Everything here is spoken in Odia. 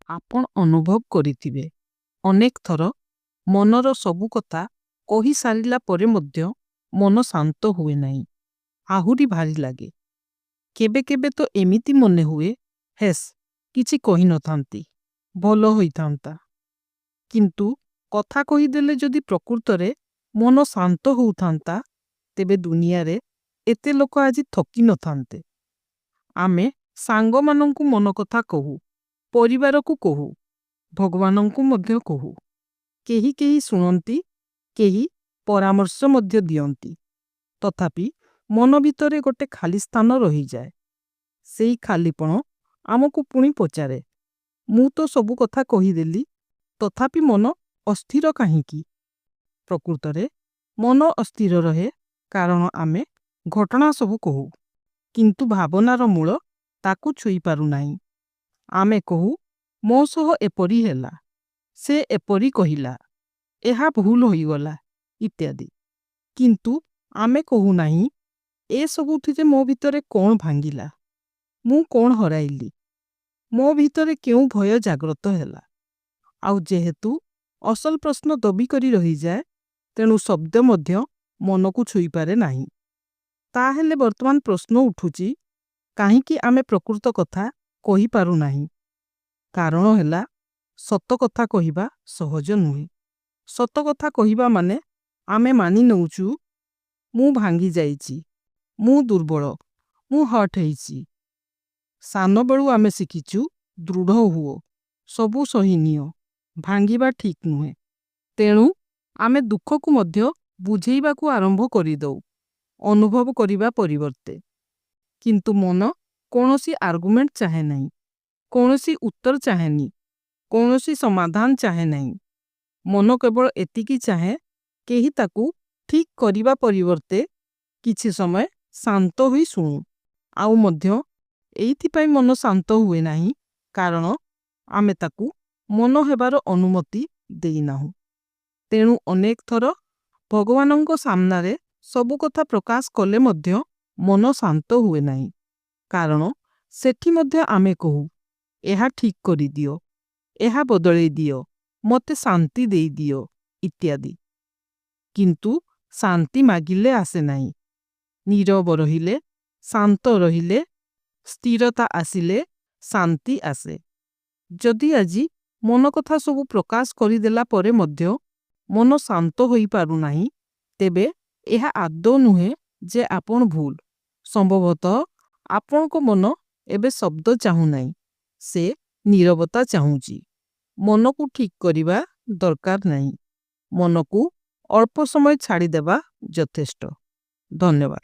आपण ଅନୁଭବ କରିଥିବେ ଅନେକ ଥର ମନର ସବୁ କଥା କହି ସାରିଲା ପରେ ମଧ୍ୟ ମନ ଶାନ୍ତ ହୁଏ ନାହିଁ, ଆହୁରି ଭାରି ଲାଗେ। କେବେ କେବେ ତ ଏମିତି ମନେ ହୁଏ ହେସ୍ କିଛି କହିନଥାନ୍ତି, ଭଲ ହୋଇଥାନ୍ତା। କିନ୍ତୁ କଥା କହିଦେଲେ ଯଦି ପ୍ରକୃତରେ ମନ ଶାନ୍ତ ହେଉଥାନ୍ତା, ତେବେ ଦୁନିଆରେ ଏତେ ଲୋକ ଆଜି ଥକି ନଥାନ୍ତେ। ଆମେ ସାଙ୍ଗମାନଙ୍କୁ ମନ କଥା କହୁ, ପରିବାରକୁ କହୁ, ଭଗବାନଙ୍କୁ ମଧ୍ୟ କହୁ। କେହି କେହି ଶୁଣନ୍ତି, କେହି ପରାମର୍ଶ ମଧ୍ୟ ଦିଅନ୍ତି। ତଥାପି ମନ ଭିତରେ ଗୋଟେ ଖାଲି ସ୍ଥାନ ରହିଯାଏ। ସେଇ ଖାଲିପଣ ଆମକୁ ପୁଣି ପଚାରେ, ମୁଁ ତ ସବୁ କଥା କହିଦେଲି, ତଥାପି ମନ ଅସ୍ଥିର କାହିଁକି? ପ୍ରକୃତରେ ମନ ଅସ୍ଥିର ରହେ କାରଣ ଆମେ ଘଟଣା ସବୁ କହୁ, କିନ୍ତୁ ଭାବନାର ମୂଳ ତାକୁ ଛୁଇଁ ପାରୁନାହିଁ। ଆମେ କହୁ, ମୋ ସହ ଏପରି ହେଲା, ସେ ଏପରି କହିଲା, ଏହା ଭୁଲ ହୋଇଗଲା ଇତ୍ୟାଦି। କିନ୍ତୁ ଆମେ କହୁନାହିଁ ଏସବୁଥିରେ ମୋ ଭିତରେ କ'ଣ ଭାଙ୍ଗିଲା, ମୁଁ କ'ଣ ହରାଇଲି, ମୋ ଭିତରେ କେଉଁ ଭୟ ଜାଗ୍ରତ ହେଲା। ଆଉ ଯେହେତୁ ଅସଲ ପ୍ରଶ୍ନ ଦବି କରି ରହିଯାଏ, ତେଣୁ ଶବ୍ଦ ମଧ୍ୟ ମନକୁ ଛୁଇଁପାରେ ନାହିଁ। ତାହେଲେ ବର୍ତ୍ତମାନ ପ୍ରଶ୍ନ ଉଠୁଛି, କାହିଁକି ଆମେ ପ୍ରକୃତ କଥା କହିପାରୁନାହିଁ? କାରଣ ହେଲା, ସତ କଥା କହିବା ସହଜ ନୁହେଁ। ସତ କଥା କହିବା ମାନେ ଆମେ ମାନି ନେଉଛୁ, ମୁଁ ଭାଙ୍ଗି ଯାଇଛି, ମୁଁ ଦୁର୍ବଳ, ମୁଁ ହର୍ଟ ହେଇଛି। ସାନବେଳୁ ଆମେ ଶିଖିଛୁ, ଦୃଢ଼ ହୁଅ, ସବୁ ସହିନିଅ, ଭାଙ୍ଗିବା ଠିକ୍ ନୁହେଁ। ତେଣୁ ଆମେ ଦୁଃଖକୁ ମଧ୍ୟ ବୁଝେଇବାକୁ ଆରମ୍ଭ କରିଦେଉ, ଅନୁଭବ କରିବା ପରିବର୍ତ୍ତେ। କିନ୍ତୁ ମନ କୌଣସି ଆର୍ଗୁମେଣ୍ଟ ଚାହେଁ ନାହିଁ, କୌଣସି ଉତ୍ତର ଚାହେଁନି, କୌଣସି ସମାଧାନ ଚାହେଁ ନାହିଁ। ମନ କେବଳ ଏତିକି ଚାହେଁ, କେହି ତାକୁ ଠିକ୍ କରିବା ପରିବର୍ତ୍ତେ କିଛି ସମୟ ଶାନ୍ତ ହୋଇ ଶୁଣୁ। ଆଉ ମଧ୍ୟ ଏଇଥିପାଇଁ ମନ ଶାନ୍ତ ହୁଏ ନାହିଁ, କାରଣ ଆମେ ତାକୁ ମନ ହେବାର ଅନୁମତି ଦେଇନାହୁଁ। ତେଣୁ ଅନେକ ଥର ଭଗବାନଙ୍କ ସାମ୍ନାରେ ସବୁ କଥା ପ୍ରକାଶ କଲେ ମଧ୍ୟ ମନ ଶାନ୍ତ ହୁଏ ନାହିଁ, କାରଣ ସେଠି ମଧ୍ୟ ଆମେ କହୁ, ଏହା ଠିକ୍ କରିଦିଅ, ଏହା ବଦଳେଇ ଦିଅ, ମୋତେ ଶାନ୍ତି ଦେଇଦିଅ ଇତ୍ୟାଦି। କିନ୍ତୁ ଶାନ୍ତି ମାଗିଲେ ଆସେ ନାହିଁ। ନୀରବ ରହିଲେ, ଶାନ୍ତ ରହିଲେ, ସ୍ଥିରତା ଆସିଲେ ଶାନ୍ତି ଆସେ। ଯଦି ଆଜି ମନ କଥା ସବୁ ପ୍ରକାଶ କରିଦେଲା ପରେ ମଧ୍ୟ ମନ ଶାନ୍ତ ହୋଇପାରୁନାହିଁ, ତେବେ ଏହା ଆଦୌ ନୁହେଁ ଯେ ଆପଣ ଭୁଲ। ସମ୍ଭବତଃ ଆପଣଙ୍କ ମନ ଏବେ ଶବ୍ଦ ଚାହୁଁନାହିଁ, ସେ ନୀରବତା ଚାହୁଁଛି। ମନକୁ ଠିକ୍ କରିବା ଦରକାର ନାହିଁ, ମନକୁ ଅଳ୍ପ ସମୟ ଛାଡ଼ିଦେବା ଯଥେଷ୍ଟ। ଧନ୍ୟବାଦ।